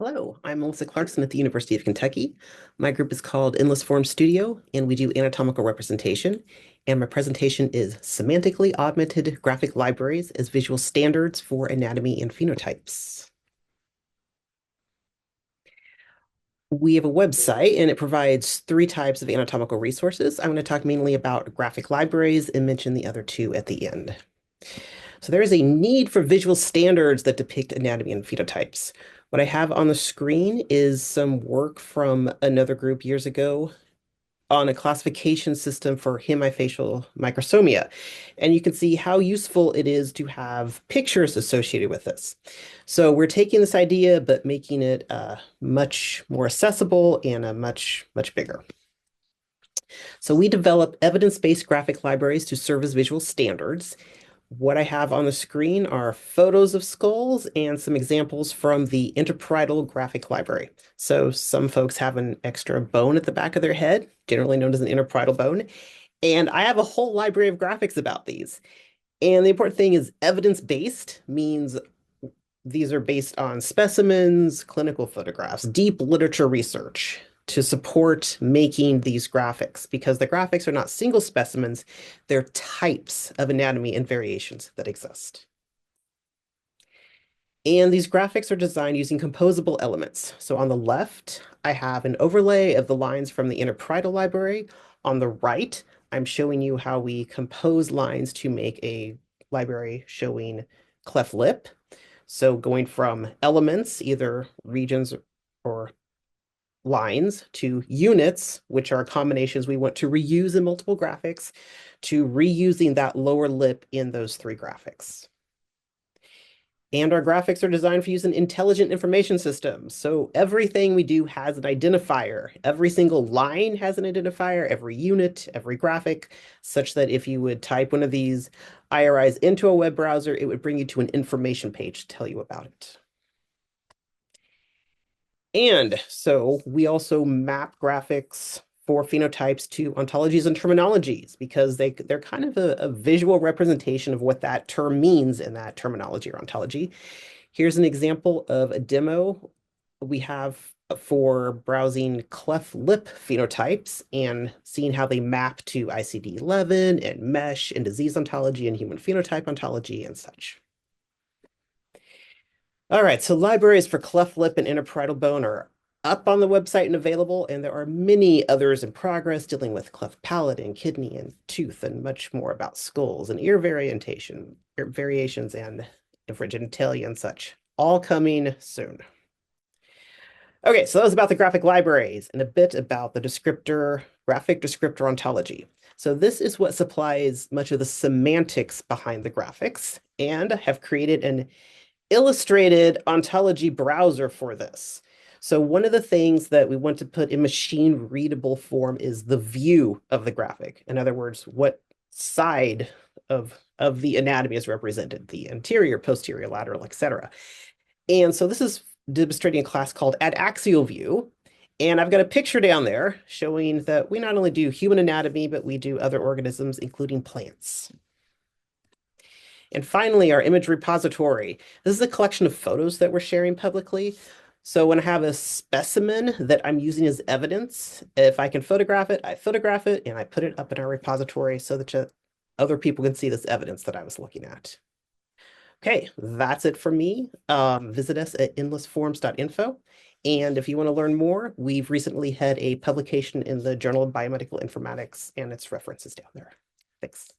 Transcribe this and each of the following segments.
Hello, I'm Melissa Clarkson at the University of Kentucky. My group is called Endless Form Studio, and we do anatomical representation. And my presentation is Semantically Augmented Graphic Libraries as Visual Standards for Anatomy and Phenotypes. We have a website, and it provides three types of anatomical resources. I'm going to talk mainly about graphic libraries and mention the other two at the end. So there is a need for visual standards that depict anatomy and phenotypes. What I have on the screen is some work from another group years ago on a classification system for hemifacial microsomia. And you can see how useful it is to have pictures associated with this. So we're taking this idea, but making it much more accessible and much bigger. So we develop evidence-based graphic libraries to serve as visual standards. What I have on the screen are photos of skulls and some examples from the interparietal graphic library. So some folks have an extra bone at the back of their head, generally known as an interparietal bone. And I have a whole library of graphics about these. And the important thing is evidence-based means these are based on specimens, clinical photographs, deep literature research to support making these graphics because the graphics are not single specimens, they're types of anatomy and variations that exist. And these graphics are designed using composable elements. So on the left, I have an overlay of the lines from the interparietal library. On the right, I'm showing you how we compose lines to make a library showing cleft lip. So going from elements, either regions or lines, to units, which are combinations we want to reuse in multiple graphics, to reusing that lower lip in those three graphics. And our graphics are designed for use in intelligent information systems. So everything we do has an identifier. Every single line has an identifier, every unit, every graphic, such that if you would type one of these IRIs into a web browser, it would bring you to an information page to tell you about it. And so we also map graphics for phenotypes to ontologies and terminologies because they're kind of a visual representation of what that term means in that terminology or ontology. Here's an example of a demo we have for browsing cleft lip phenotypes and seeing how they map to ICD-11 and MESH and disease ontology and human phenotype ontology and such. All right, so libraries for cleft lip and interparietal bone are up on the website and available, and there are many others in progress dealing with cleft palate and kidney and tooth and much more about skulls and ear variations and infringed genitalia and such, all coming soon. Okay, so that was about the graphic libraries and a bit about the graphic descriptor ontology. So this is what supplies much of the semantics behind the graphics, and I have created an illustrated ontology browser for this. So one of the things that we want to put in machine readable form is the view of the graphic. In other words, what side of the anatomy is represented, the anterior, posterior, lateral, etc. And so this is demonstrating a class called Adaxial View. And I've got a picture down there showing that we not only do human anatomy, but we do other organisms, including plants. And finally, our image repository. This is a collection of photos that we're sharing publicly. So when I have a specimen that I'm using as evidence, if I can photograph it, I photograph it and I put it up in our repository so that other people can see this evidence that I was looking at. Okay, that's it for me. Visit us at endlessforms.info. And if you want to learn more, we've recently had a publication in the Journal of Biomedical Informatics, and its references down there. Thanks.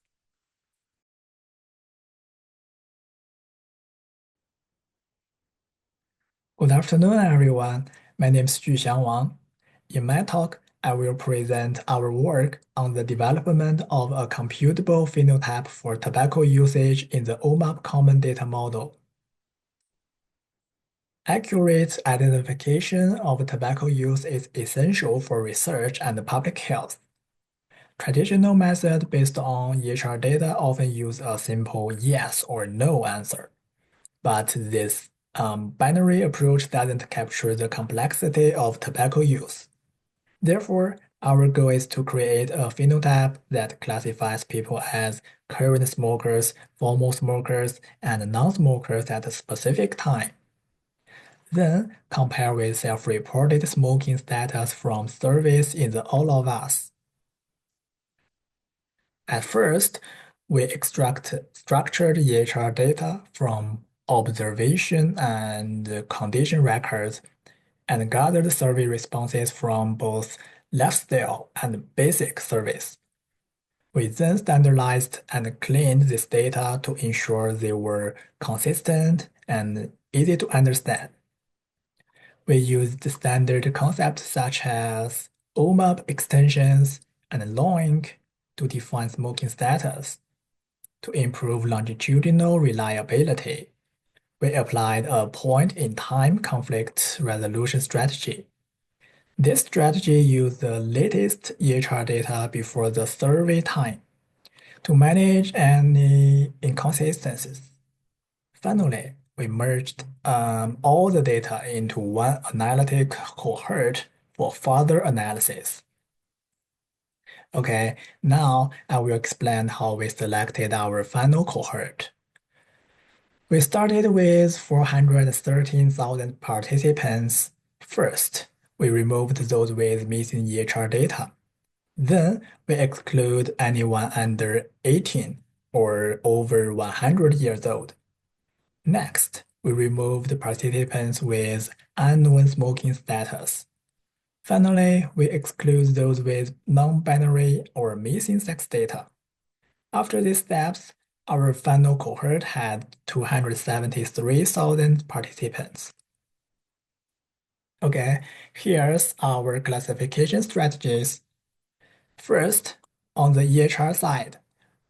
Good afternoon, everyone. My name is Juxiang Wang. In my talk, I will present our work on the development of a computable phenotype for tobacco usage in the OMAP Common Data Model. Accurate identification of tobacco use is essential for research and public health. Traditional methods based on EHR data often use a simple yes or no answer. But this binary approach doesn't capture the complexity of tobacco use. Therefore, our goal is to create a phenotype that classifies people as current smokers, former smokers, and non-smokers at a specific time. Then compare with self-reported smoking status from surveys in the All of Us. At first, we extract structured EHR data from observation and condition records and gathered survey responses from both lifestyle and basic surveys. We then standardized and cleaned this data to ensure they were consistent and easy to understand. We used standard concepts such as OMAP extensions and LOINC to define smoking status. To improve longitudinal reliability, we applied a point-in-time conflict resolution strategy. This strategy used the latest EHR data before the survey time to manage any inconsistencies. Finally, we merged all the data into one analytic cohort for further analysis. Okay, now I will explain how we selected our final cohort. We started with 413,000 participants. First, we removed those with missing EHR data. Then we exclude anyone under 18 or over 100 years old. Next, we removed participants with unknown smoking status. Finally, we exclude those with non-binary or missing sex data. After these steps, our final cohort had 273,000 participants. Okay, here's our classification strategies. First, on the EHR side,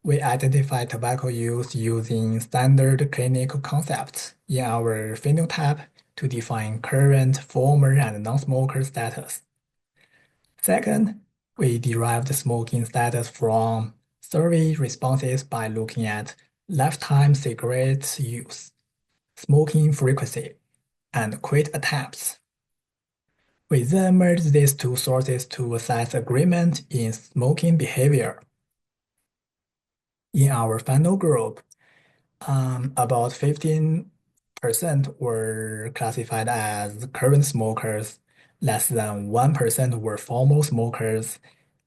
we identify tobacco use using standard clinical concepts in our phenotype to define current, former, and non-smoker status. Second, we derive the smoking status from survey responses by looking at lifetime cigarette use, smoking frequency, and quit attempts. We then merge these two sources to assess agreement in smoking behavior. In our final group, about 15% were classified as current smokers, less than 1% were former smokers,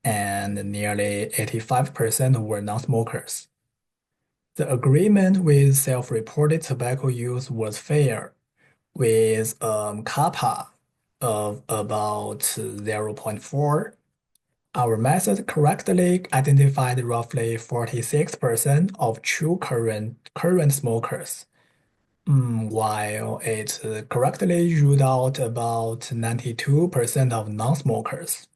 and nearly 85% were non-smokers. The agreement with self-reported tobacco use was fair, with kappa of about 0.4. Our method correctly identified roughly 46% of true current smokers, while it correctly ruled out about 92% of non-smokers.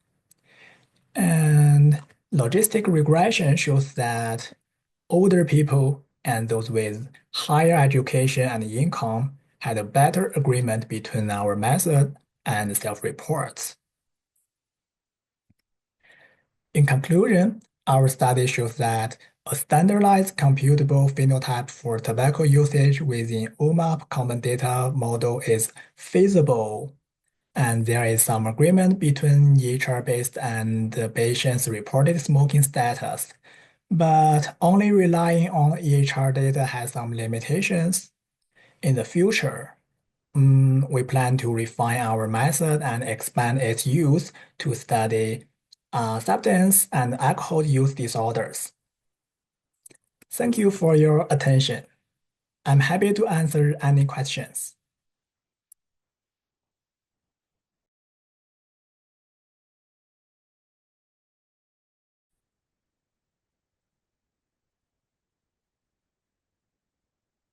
And logistic regression shows that older people and those with higher education and income had a better agreement between our method and self-reports. In conclusion, our study shows that a standardized computable phenotype for tobacco usage within UMAP common data model is feasible, and there is some agreement between EHR-based and the patient's reported smoking status. But only relying on EHR data has some limitations. In the future, we plan to refine our method and expand its use to study substance and alcohol use disorders. Thank you for your attention. I'm happy to answer any questions.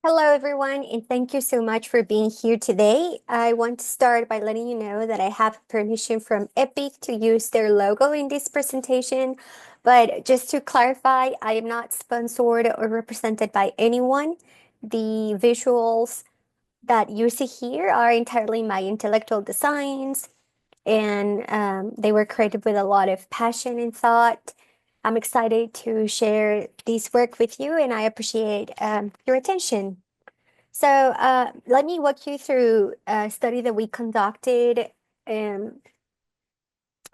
Hello, everyone, and thank you so much for being here today. I want to start by letting you know that I have permission from Epic to use their logo in this presentation. But just to clarify, I am not sponsored or represented by anyone. The visuals that you see here are entirely my intellectual designs, and they were created with a lot of passion and thought. I'm excited to share this work with you, and I appreciate your attention. So let me walk you through a study that we conducted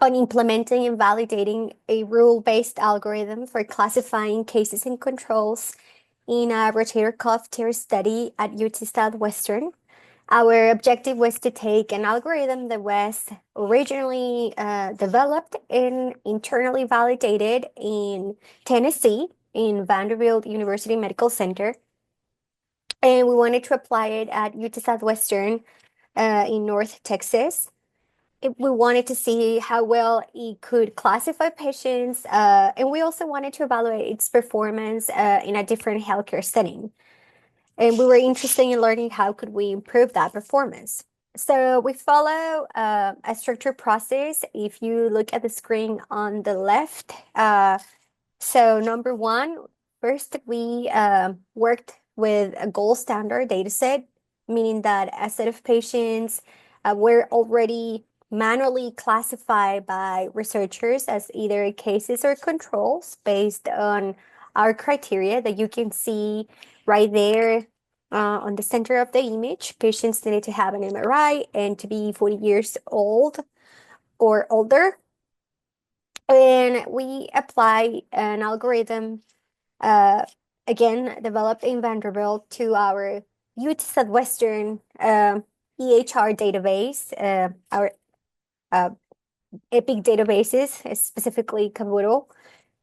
on implementing and validating a rule-based algorithm for classifying cases and controls in a rotator cuff tear study at UT Southwestern. Our objective was to take an algorithm that was originally developed and internally validated in Tennessee in Vanderbilt University Medical Center. And we wanted to apply it at UT Southwestern in North Texas. We wanted to see how well it could classify patients, and we also wanted to evaluate its performance in a different healthcare setting. And we were interested in learning how could we improve that performance. So we follow a structured process. If you look at the screen on the left, so number one, first we worked with a gold standard data set, meaning that a set of patients were already manually classified by researchers as either cases or controls based on our criteria that you can see right there on the center of the image. Patients needed to have an MRI and to be 40 years old or older. And we apply an algorithm, uh, again, developed in Vanderbilt to our UT Southwestern EHR database, our EPIC databases, specifically Caboodle.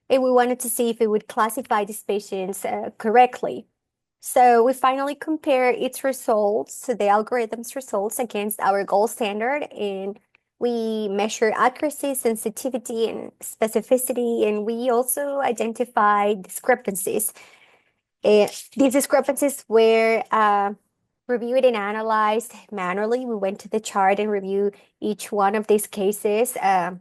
And we wanted to see if it would classify these patients correctly. So we finally compare its results, so the algorithm's results against our gold standard, and we measure accuracy, sensitivity, and specificity, and we also identify discrepancies. These discrepancies were reviewed and analyzed manually. We went to the chart and reviewed each one of these cases to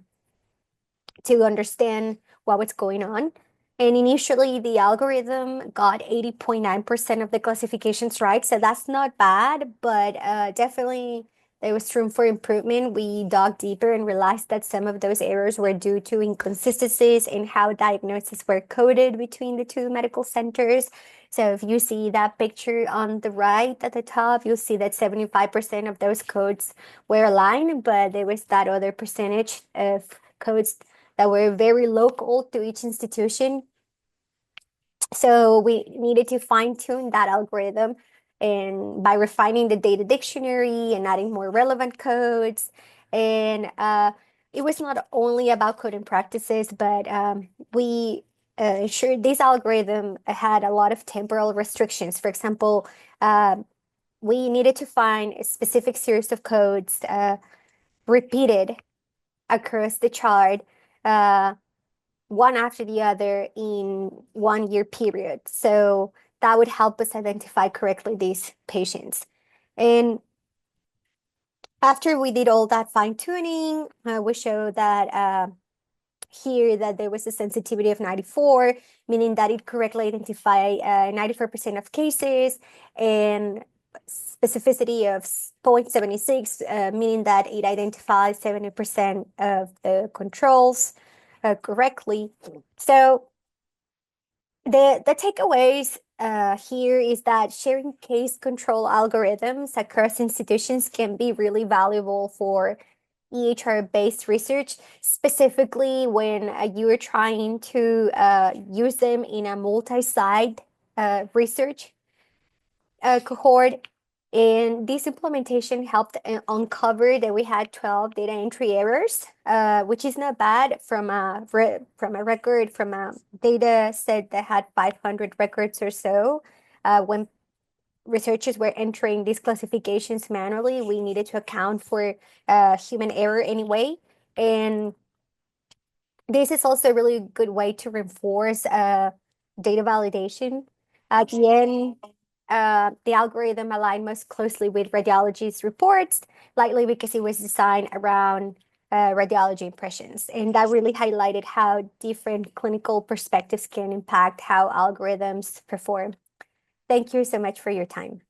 understand what was going on. And initially, the algorithm got 80.9% of the classifications right. So that's not bad, but definitely there was room for improvement. We dug deeper and realized that some of those errors were due to inconsistencies in how diagnoses were coded between the two medical centers. So if you see that picture on the right at the top, you'll see that 75% of those codes were aligned, but there was that other percentage of codes that were very local to each institution. So we needed to fine tune that algorithm and by refining the data dictionary and adding more relevant codes. And it was not only about coding practices, but we ensured this algorithm had a lot of temporal restrictions. For example, we needed to find a specific series of codes repeated across the chart, one after the other in 1 year period. So that would help us identify correctly these patients. And after we did all that fine tuning, we showed that here that there was a sensitivity of 94, meaning that it correctly identified 94% of cases, and specificity of 0.76, meaning that it identifies 70% of the controls correctly. So the takeaways here is that sharing case control algorithms across institutions can be really valuable for EHR-based research, specifically when you are trying to use them in a multi-site research cohort. And this implementation helped uncover that we had 12 data entry errors, which is not bad from a record from a data set that had 500 records or so. When researchers were entering these classifications manually, we needed to account for human error anyway. And this is also a really good way to reinforce data validation. At the end, the algorithm aligned most closely with radiology's reports, likely because it was designed around radiology impressions. And that really highlighted how different clinical perspectives can impact how algorithms perform. Thank you so much for your time.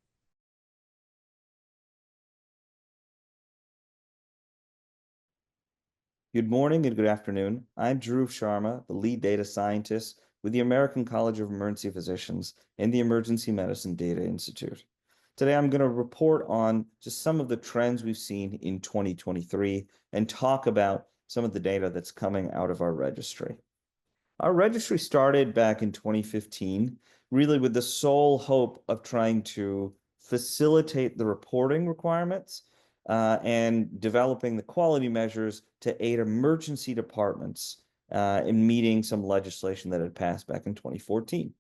Good morning and good afternoon. I'm Dhruv Sharma, the lead data scientist with the American College of Emergency Physicians and the Emergency Medicine Data Institute. Today, I'm going to report on just some of the trends we've seen in 2023 and talk about some of the data that's coming out of our registry. Our registry started back in 2015, really with the sole hope of trying to facilitate the reporting requirements, and developing the quality measures to aid emergency departments in meeting some legislation that had passed back in 2014.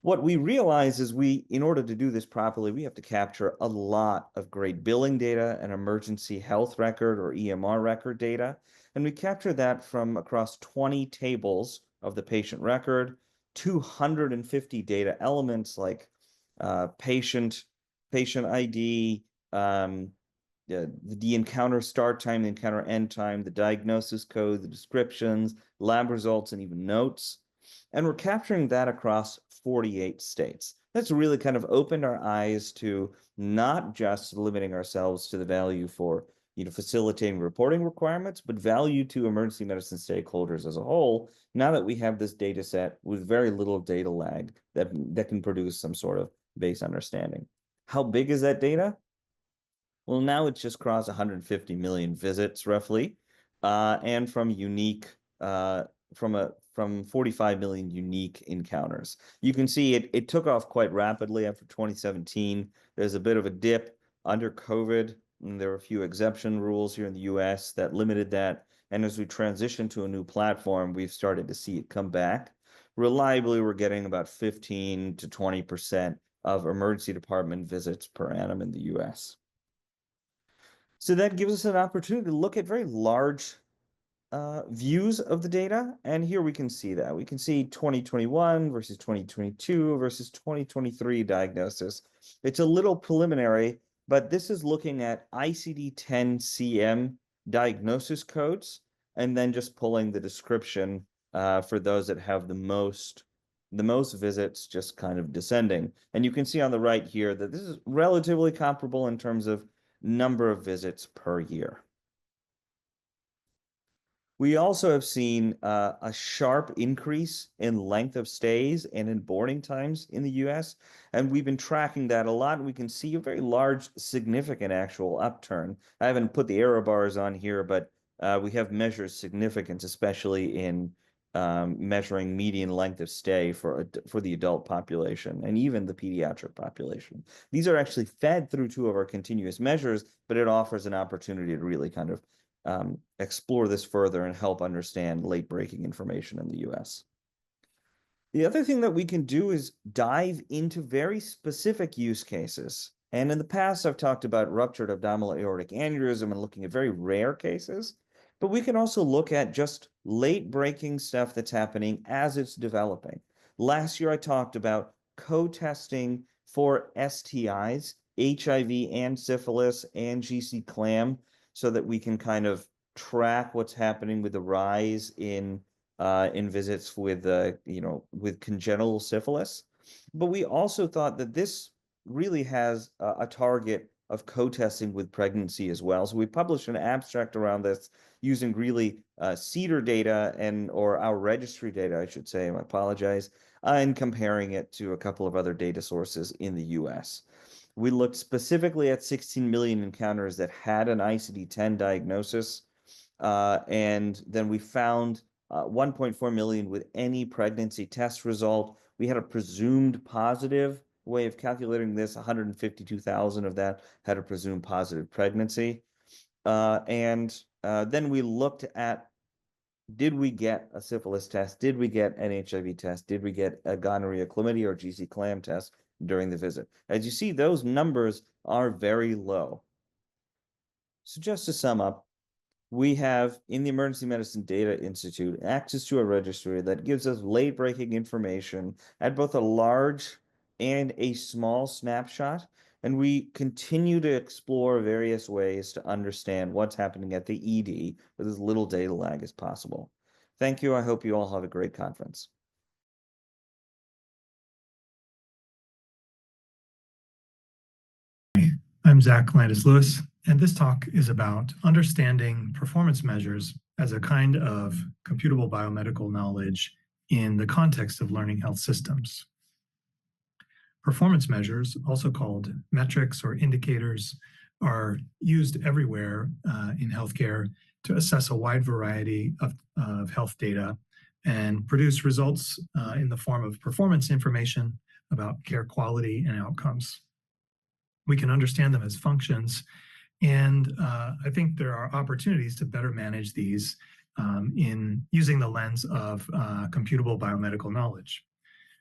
What we realize is in order to do this properly, we have to capture a lot of great billing data and emergency health record or EMR record data. And we capture that from across 20 tables of the patient record, 250 data elements like patient ID, the encounter start time, the encounter end time, the diagnosis code, the descriptions, lab results, and even notes. And we're capturing that across 48 states. That's really kind of opened our eyes to not just limiting ourselves to the value for facilitating reporting requirements, but value to emergency medicine stakeholders as a whole, now that we have this data set with very little data lag that can produce some sort of base understanding. How big is that data? Well, now it's just crossed 150 million visits roughly, and from 45 million unique encounters. You can see it took off quite rapidly after 2017. There's a bit of a dip under COVID, and there were a few exception rules here in the US that limited that. And as we transition to a new platform, we've started to see it come back. Reliably, we're getting about 15 to 20% of emergency department visits per annum in the US. So that gives us an opportunity to look at very large views of the data. And here we can see that. We can see 2021 versus 2022 versus 2023 diagnosis. It's a little preliminary, but this is looking at ICD-10-CM diagnosis codes, and then just pulling the description for those that have the most visits, just kind of descending. And you can see on the right here that this is relatively comparable in terms of number of visits per year. We also have seen a sharp increase in length of stays and in boarding times in the US, and we've been tracking that a lot, and we can see a very large, significant actual upturn. I haven't put the error bars on here, but we have measured significance, especially in measuring median length of stay for the adult population and even the pediatric population. These are actually fed through two of our continuous measures, but it offers an opportunity to really kind of explore this further and help understand late-breaking information in the US. The other thing that we can do is dive into very specific use cases. And in the past, I've talked about ruptured abdominal aortic aneurysm and looking at very rare cases, but we can also look at just late-breaking stuff that's happening as it's developing. Last year, I talked about co-testing for STIs, HIV and syphilis and GC-clam, so that we can kind of track what's happening with the rise in visits with congenital syphilis. But we also thought that this really has a target of co-testing with pregnancy as well. So we published an abstract around this using really CEDAR data or our registry data, I should say, I apologize, and comparing it to a couple of other data sources in the US. We looked specifically at 16 million encounters that had an ICD-10 diagnosis, and then we found 1.4 million with any pregnancy test result. We had a presumed positive way of calculating this. 152,000 of that had a presumed positive pregnancy. And then we looked at, did we get a syphilis test? Did we get an HIV test? Did we get a gonorrhea, chlamydia, or GC-clam test during the visit? As you see, those numbers are very low. So just to sum up, we have in the Emergency Medicine Data Institute access to a registry that gives us late-breaking information at both a large and a small snapshot, and we continue to explore various ways to understand what's happening at the ED with as little data lag as possible. Thank you. I hope you all have a great conference. I'm Zach Landis-Lewis, and this talk is about understanding performance measures as a kind of computable biomedical knowledge in the context of learning health systems. Performance measures, also called metrics or indicators, are used everywhere in healthcare to assess a wide variety of health data and produce results in the form of performance information about care quality and outcomes. we can understand them as functions. And I think there are opportunities to better manage these in using the lens of computable biomedical knowledge.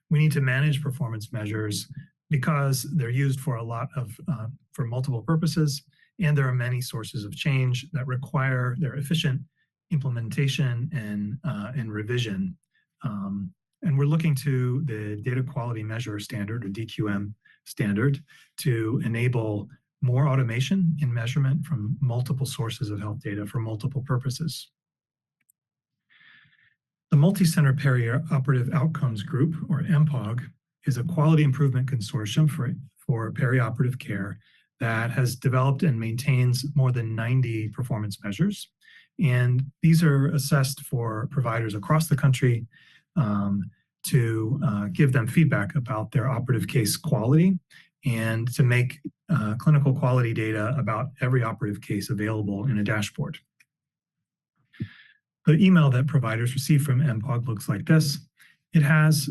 We need to manage performance measures because they're used for for multiple purposes, and there are many sources of change that require their efficient implementation and revision. And we're looking to the Data Quality Measure Standard, or DQM standard, to enable more automation in measurement from multiple sources of health data for multiple purposes. The Multi-Center Perioperative Outcomes Group, or MPOG, is a quality improvement consortium for perioperative care that has developed and maintains more than 90 performance measures. And these are assessed for providers across the country to give them feedback about their operative case quality and to make clinical quality data about every operative case available in a dashboard. The email that providers receive from MPOG looks like this. It has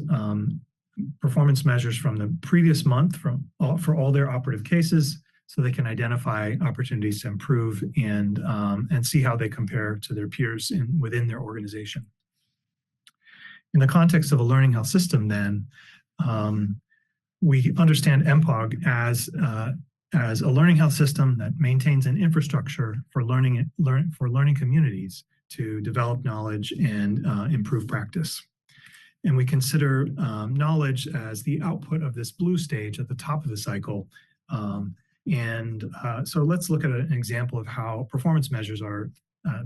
performance measures from the previous month for all their operative cases, so they can identify opportunities to improve and see how they compare to their peers within their organization. In the context of a learning health system, then, we understand MPOG as a learning health system that maintains an infrastructure for learning communities to develop knowledge and improve practice. And we consider knowledge as the output of this blue stage at the top of the cycle. So let's look at an example of how performance measures are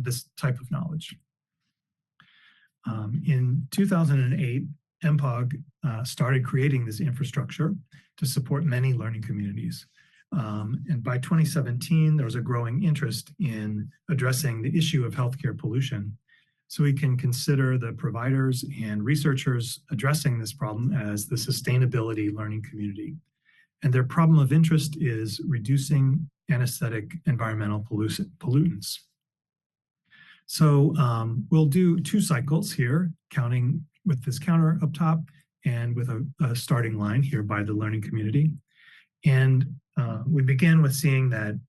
this type of knowledge. In 2008, MPOG started creating this infrastructure to support many learning communities. And by 2017, there was a growing interest in addressing the issue of healthcare pollution. So we can consider the providers and researchers addressing this problem as the sustainability learning community. And their problem of interest is reducing anesthetic environmental pollutants. So we'll do 2 cycles here, counting with this counter up top and with a starting line here by the learning community. And we begin with seeing that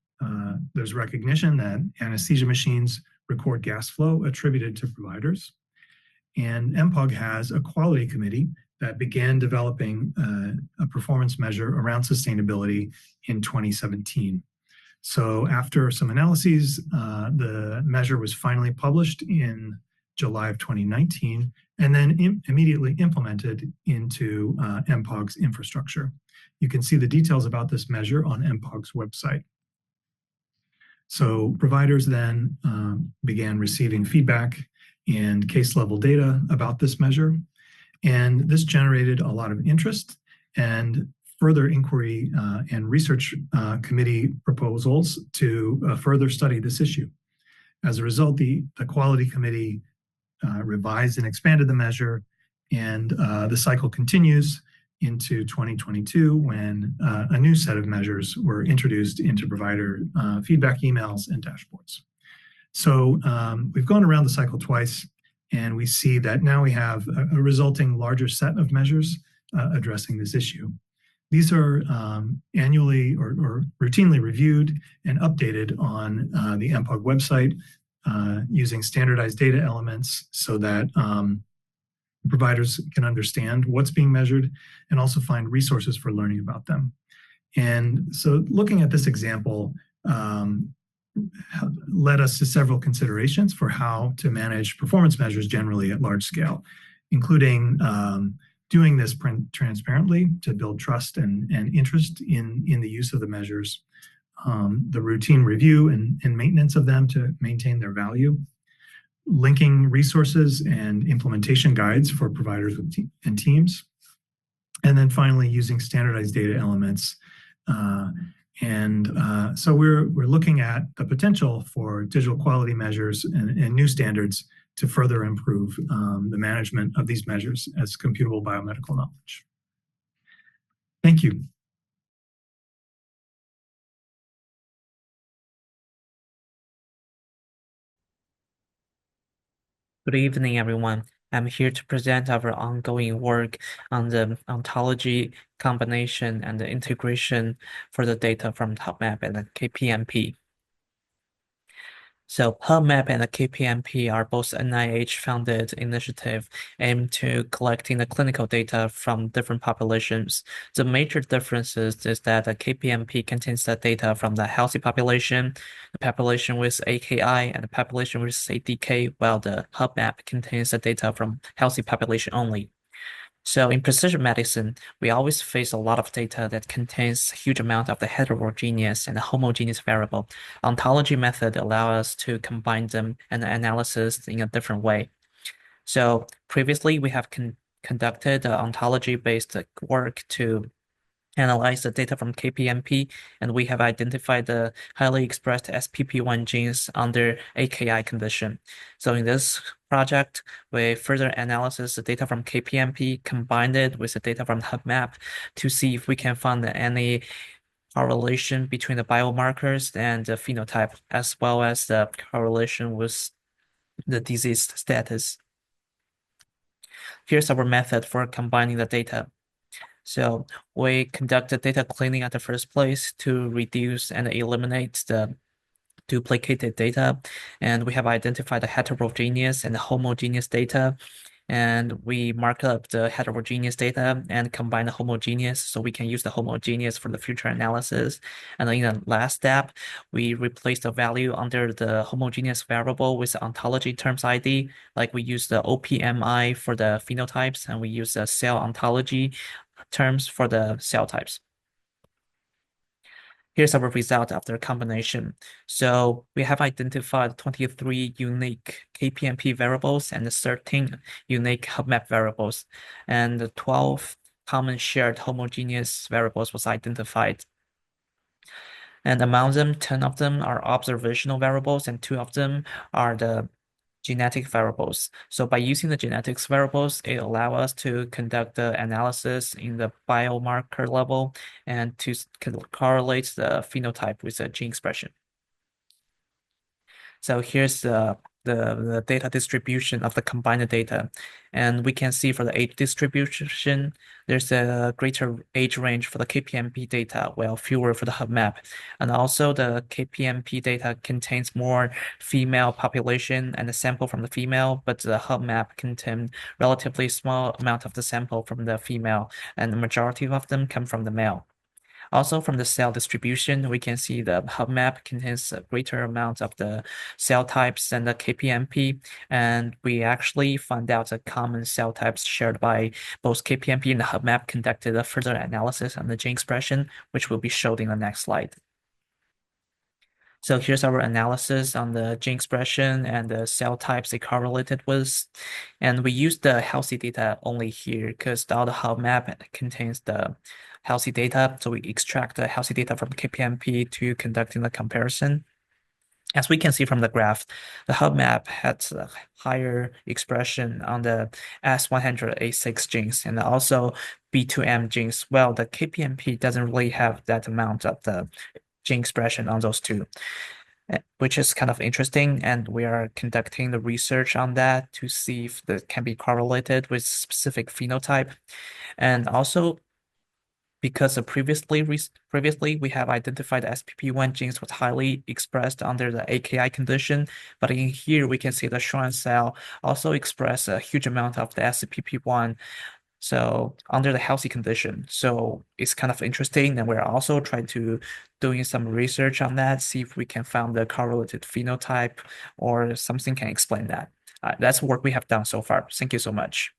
there's recognition that anesthesia machines record gas flow attributed to providers. And MPOG has a quality committee that began developing a performance measure around sustainability in 2017. So after some analyses, the measure was finally published in July of 2019, and then immediately implemented into MPOG's infrastructure. You can see the details about this measure on MPOG's website. So providers then began receiving feedback and case level data about this measure. And this generated a lot of interest and further inquiry and research committee proposals to further study this issue. As a result, the quality committee revised and expanded the measure, and the cycle continues into 2022 when a new set of measures were introduced into provider feedback emails and dashboards. So we've gone around the cycle twice, and we see that now we have a resulting larger set of measures addressing this issue. These are annually or routinely reviewed and updated on the MPOG website using standardized data elements so that providers can understand what's being measured and also find resources for learning about them. And so looking at this example led us to several considerations for how to manage performance measures generally at large scale, including doing this transparently to build trust and interest in the use of the measures, the routine review and maintenance of them to maintain their value, linking resources and implementation guides for providers and teams, and then finally using standardized data elements. So we're looking at the potential for digital quality measures and new standards to further improve the management of these measures as computable biomedical knowledge. Thank you. Good evening, everyone. I'm here to present our ongoing work on the ontology combination and the integration for the data from HubMap and the KPMP. So HubMap and the KPMP are both NIH-funded initiative aimed to collecting the clinical data from different populations. The major differences is that the KPMP contains the data from the healthy population, the population with AKI, and the population with ADK, while the HubMap contains the data from healthy population only. So in precision medicine, we always face a lot of data that contains a huge amount of the heterogeneous and the homogeneous variable. Ontology method allow us to combine them and analysis in a different way. So previously, we have conducted ontology-based work to analyze the data from KPMP, and we have identified the highly expressed SPP1 genes under AKI condition. So in this project, we further analysis the data from KPMP, combined it with the data from HubMap to see if we can find any correlation between the biomarkers and the phenotype, as well as the correlation with the disease status. Here's our method for combining the data. So we conducted data cleaning at the first place to reduce and eliminate the duplicated data. And we have identified the heterogeneous and the homogeneous data. And we mark up the heterogeneous data and combine the homogeneous so we can use the homogeneous for the future analysis. And then in the last step, we replace the value under the homogeneous variable with the ontology terms ID. Like we use the OPMI for the phenotypes, and we use the cell ontology terms for the cell types. Here's our result after combination. So we have identified 23 unique KPMP variables and 13 unique HubMap variables, and 12 common shared homogeneous variables was identified. And among them, 10 of them are observational variables and 2 of them are the genetic variables. So by using the genetics variables, it allows us to conduct the analysis in the biomarker level and to correlate the phenotype with the gene expression. So here's the data distribution of the combined data. And we can see for the age distribution, there's a greater age range for the KPMP data, while fewer for the HubMap. And also the KPMP data contains more female population and the sample from the female, but the HubMap contains relatively small amount of the sample from the female, and the majority of them come from the male. Also, from the cell distribution, we can see the HubMap contains a greater amount of the cell types than the KPMP, and we actually found out the common cell types shared by both KPMP and the HubMap conducted a further analysis on the gene expression, which will be showed in the next slide. So here's our analysis on the gene expression and the cell types they correlated with. And we use the healthy data only here because all the HubMap contains the healthy data. So we extract the healthy data from KPMP to conducting the comparison. As we can see from the graph, the HubMap had a higher expression on the S100A6 genes and also B2M genes. Well, the KPMP doesn't really have that amount of the gene expression on those two, which is kind of interesting. And we are conducting the research on that to see if that can be correlated with specific phenotype. And also, because previously we have identified SPP1 genes was highly expressed under the AKI condition, but in here we can see the Schwann cell also express a huge amount of the SPP1. So under the healthy condition. So it's kind of interesting. And we're also trying to doing some research on that, see if we can find the correlated phenotype or something can explain that. That's work we have done so far. Thank you so much.